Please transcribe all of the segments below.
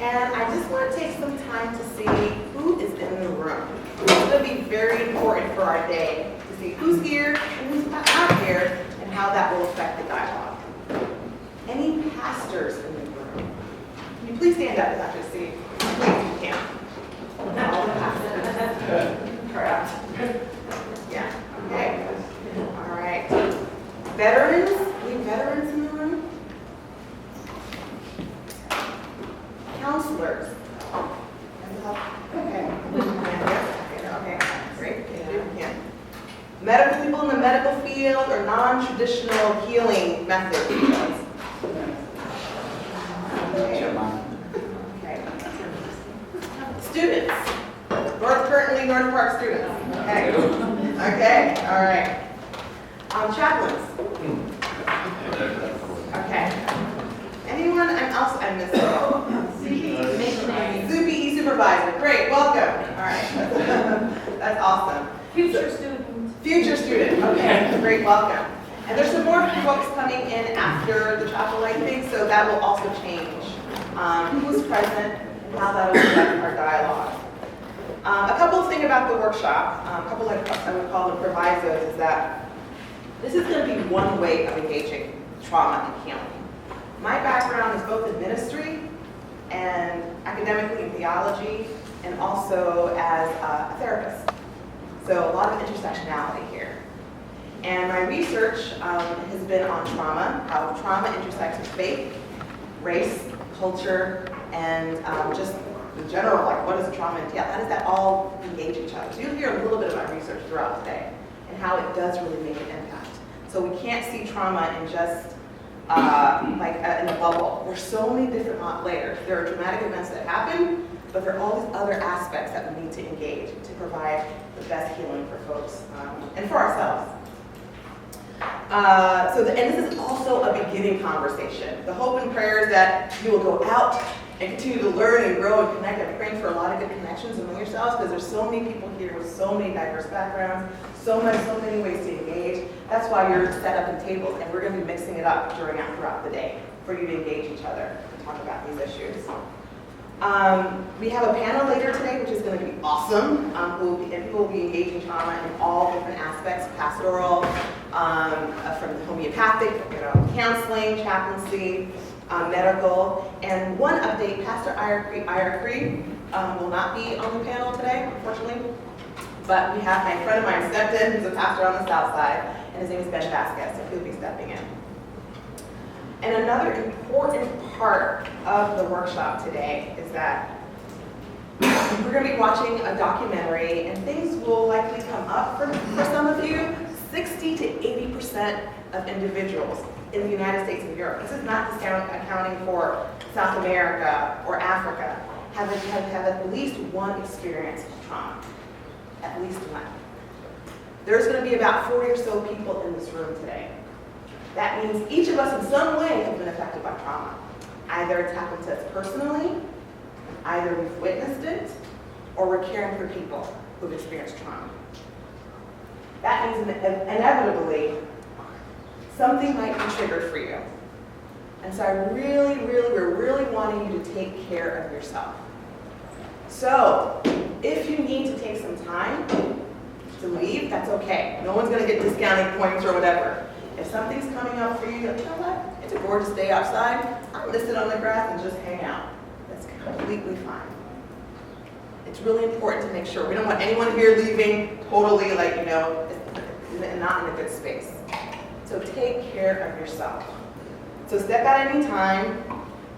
And I just want to take some time to see who is in the room. It's going to be very important for our day to see who's here and who's not here and how that will affect the dialogue. Any pastors in the room? Can you please stand up as I just see? Please, you can. All the pastors. Correct. Yeah, okay. All right. Veterans? Any veterans in the room? Counselors? Okay. Okay, great. Yeah. Medical people in the medical field or non-traditional healing methods? Okay. Students? Currently North Park students? Okay. Okay, all right. Chaplains? Okay. Anyone else I missed? CPE supervisor. Great, welcome. All right. That's awesome. Future student. Future student. Okay, great, welcome. And there's some more folks coming in after the chapel, I think, so that will also change who's present and how that will affect our dialogue. A couple of things about the workshop, a couple of I would call them provisos, is that this is going to be one way of engaging trauma and healing. My background is both in ministry and academically in theology, and also as a therapist. So a lot of intersectionality here. And my research has been on trauma, how trauma intersects with faith, race, culture, and just in general, like what does trauma entail? How does that all engage each other? So you'll hear a little bit of my research throughout the day and how it does really make an impact. So we can't see trauma in just in a bubble. There's so many different layers. There are traumatic events that happen, but there are all these other aspects that we need to engage to provide the best healing for folks and for ourselves. And this is also a beginning conversation. The hope and prayer is that you will go out and continue to learn and grow and connect. I'm praying for a lot of good connections among yourselves because there's so many people here with so many diverse backgrounds, so many ways to engage. That's why you're set up in tables, and we're going to be mixing it up throughout the day for you to engage each other and talk about these issues. We have a panel later today, which is going to be awesome. People will be engaging trauma in all different aspects, pastoral, from homeopathic, counseling, chaplaincy, medical. And one update, Pastor Ira Cree will not be on the panel today, unfortunately. But we have my friend of mine stepped in, who's a pastor on the south side, and his name is Ben Vasquez, so he'll be stepping in. And another important part of the workshop today is that we're going to be watching a documentary, and things will likely come up for some of you. 60 to 80% of individuals in the United States and Europe, this is not accounting for South America or Africa, have at least one experience of trauma. At least one. There's going to be about 40 or so people in this room today. That means each of us in some way have been affected by trauma. Either it's happened to us personally, either we've witnessed it, or we're caring for people who've experienced trauma. That means inevitably something might be triggered for you. And so we're really wanting you to take care of yourself. So if you need to take some time to leave, that's okay. No one's going to get discounting points or whatever. If something's coming up for you, you know what? It's a gorgeous day outside. I'm going to sit on the grass and just hang out. That's completely fine. It's really important to make sure. We don't want anyone here leaving totally not in a good space. So take care of yourself. So step out any time.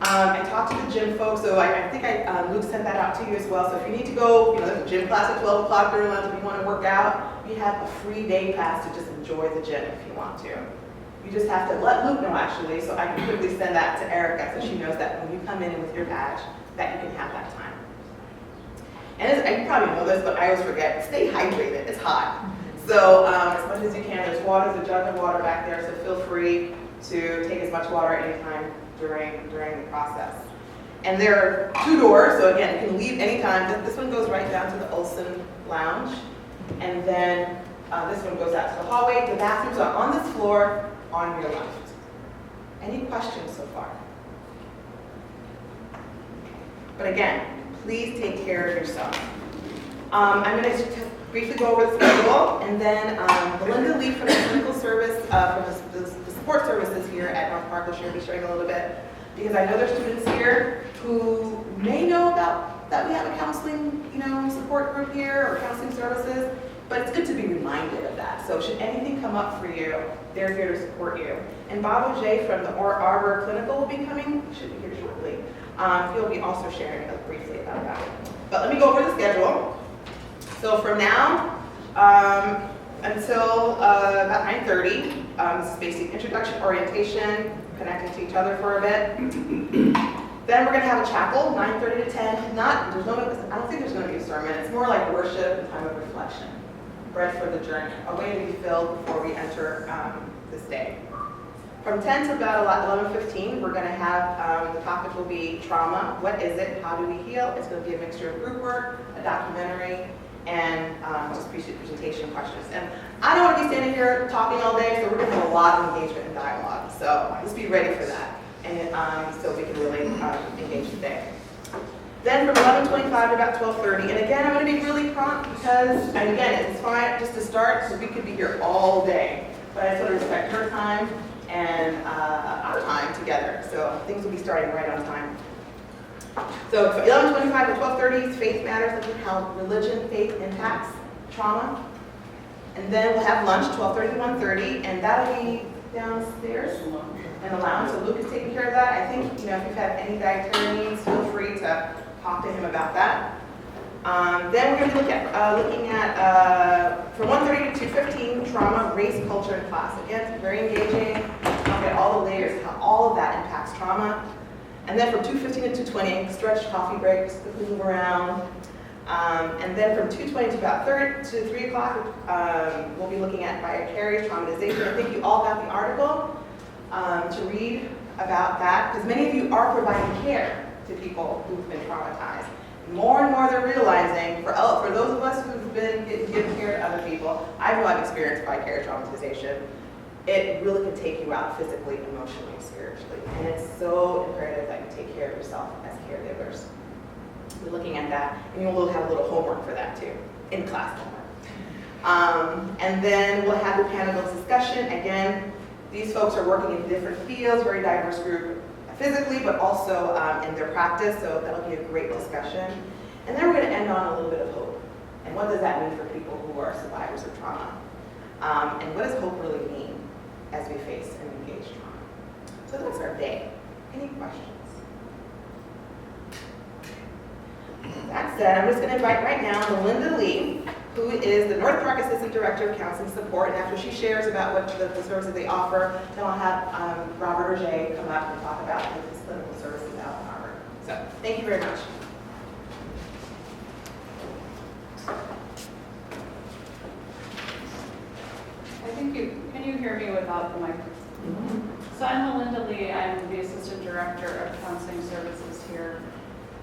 I talked to the gym folks, so I think Luke sent that out to you as well. So if you need to go, there's a gym class at 12 o'clock during lunch. If you want to work out, you have a free day pass to just enjoy the gym if you want to. You just have to let Luke know, actually, so I can quickly send that to Erica so she knows that when you come in with your badge, that you can have that time. And you probably know this, but I always forget, stay hydrated. It's hot. So as much as you can, there's a jug of water back there, so feel free to take as much water anytime during the process. And there are 2 doors, so again, you can leave anytime. This one goes right down to the Olson Lounge, and then this one goes out to the hallway. The bathrooms are on this floor on your left. Any questions so far? But again, please take care of yourself. I'm going to briefly go over the schedule, and then Belinda Lee from the clinical service, from the support services here at North Park will be sharing a little bit, because I know there's students here who may know about that we have a counseling, support group here or counseling services, but it's good to be reminded of that. So should anything come up for you, they're here to support you. And Bob O'Jay from the Arbor Clinical will be coming, should be here shortly. He'll be also sharing briefly about that. But let me go over the schedule. So from now until about 9:30, this is basic introduction, orientation, connecting to each other for a bit. Then we're going to have a chapel, 9:30 to 10. I don't think there's going to be a sermon. It's more like worship and time of reflection. Bread for the journey, a way to be filled before we enter this day. From 10 to about 11:15, we're going to have, the topic will be trauma. What is it? How do we heal? It's going to be a mixture of group work, a documentary, and just presentation questions. And I don't want to be standing here talking all day, so we're going to have a lot of engagement and dialogue. So just be ready for that, and so we can really engage today. Then from 11:25 to about 12:30, and again, I'm going to be really prompt because, and again, it's fine just to start, so we could be here all day. But I just want to respect her time and our time together. So things will be starting right on time. So 11:25 to 12:30 is Faith Matters, looking at how religion, faith impacts trauma. And then we'll have lunch, 12:30 to 1:30, and that'll be downstairs in the lounge. So Luke is taking care of that. I think, if you've had any dietary needs, feel free to talk to him about that. Then we're going to be looking at from 1:30 to 2:15, trauma, race, culture, and class. Again, it's very engaging. Look at all the layers, how all of that impacts trauma. And then from 2:15 to 2:20, stretch, coffee breaks, quickly move around. And then from 2:20 to about 3 o'clock, we'll be looking at vicarious traumatization. I think you all got the article to read about that, because many of you are providing care to people who've been traumatized. More and more they're realizing, for those of us who've been giving care to other people, I know I've experienced vicarious traumatization. It really can take you out physically, emotionally, spiritually. And it's so imperative that you take care of yourself as caregivers. We're looking at that, and you'll have a little homework for that too, in class homework. And then we'll have the panel discussion. Again, these folks are working in different fields, very diverse group physically, but also in their practice, so that'll be a great discussion. And then we're going to end on a little bit of hope. And what does that mean for people who are survivors of trauma? And what does hope really mean as we face and engage trauma? So that's our day. Any questions? That said, I'm just going to invite right now Melinda Lee, who is the North Park Assistant Director of Counseling Support. And after she shares about what the services they offer, then I'll have Robert Auger come up and talk about his clinical services out in Harvard. So thank you very much. Can you hear me without the microphone? Mm-hmm. So I'm Melinda Lee. I'm the Assistant Director of Counseling Services here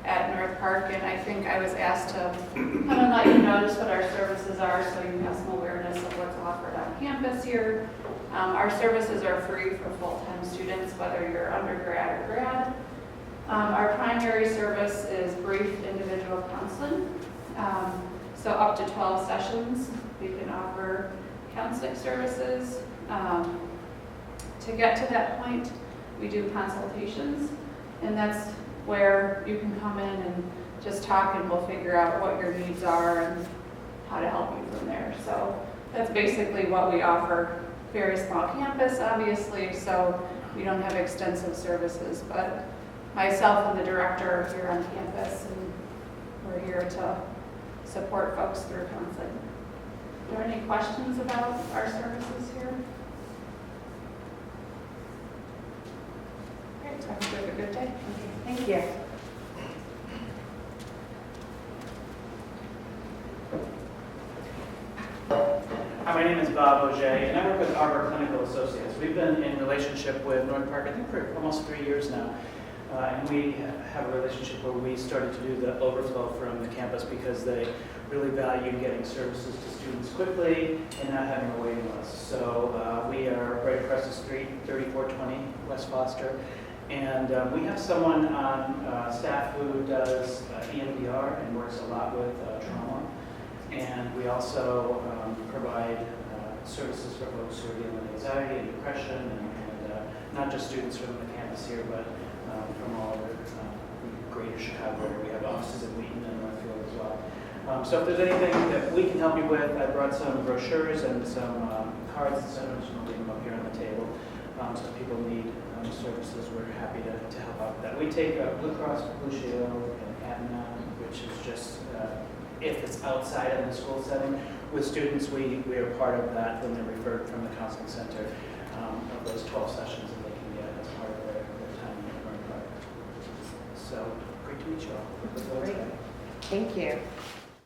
at North Park, and I think I was asked to come and let you know just what our services are so you have some awareness of what's offered on campus here. Our services are free for full-time students, whether you're undergrad or grad. Our primary service is brief individual counseling. So up to 12 sessions, we can offer counseling services. To get to that point, we do consultations, and that's where you can come in and just talk, and we'll figure out what your needs are and how to help you from there. So that's basically what we offer. Very small campus, obviously, so we don't have extensive services, but myself and the director are here on campus, and we're here to support folks through counseling. Are there any questions about our services here? Great, I hope you have a good day. Thank you. Hi, my name is Bob Auger, and I work with Arbor Clinical Associates. We've been in relationship with North Park, I think, for almost 3 years now. And we have a relationship where we started to do the overflow from the campus because they really value getting services to students quickly and not having a waiting list. So we are right across the street, 3420 West Foster. And we have someone on staff who does ER and works a lot with trauma. And we also provide services for folks who are dealing with anxiety and depression, and not just students from the campus here, but from all over greater Chicago area. We have offices in Wheaton and Northfield as well. So if there's anything that we can help you with, I brought some brochures and some cards and so I'm just going to leave them up here on the table. So if people need services, we're happy to help out with that. We take Blue Cross Blue Shield and Aetna, which is just if it's outside of the school setting. With students, we are part of that when they're referred from the counseling center of those 12 sessions that they can get as part of their time in North Park. So great to meet you all. Great. Thank you.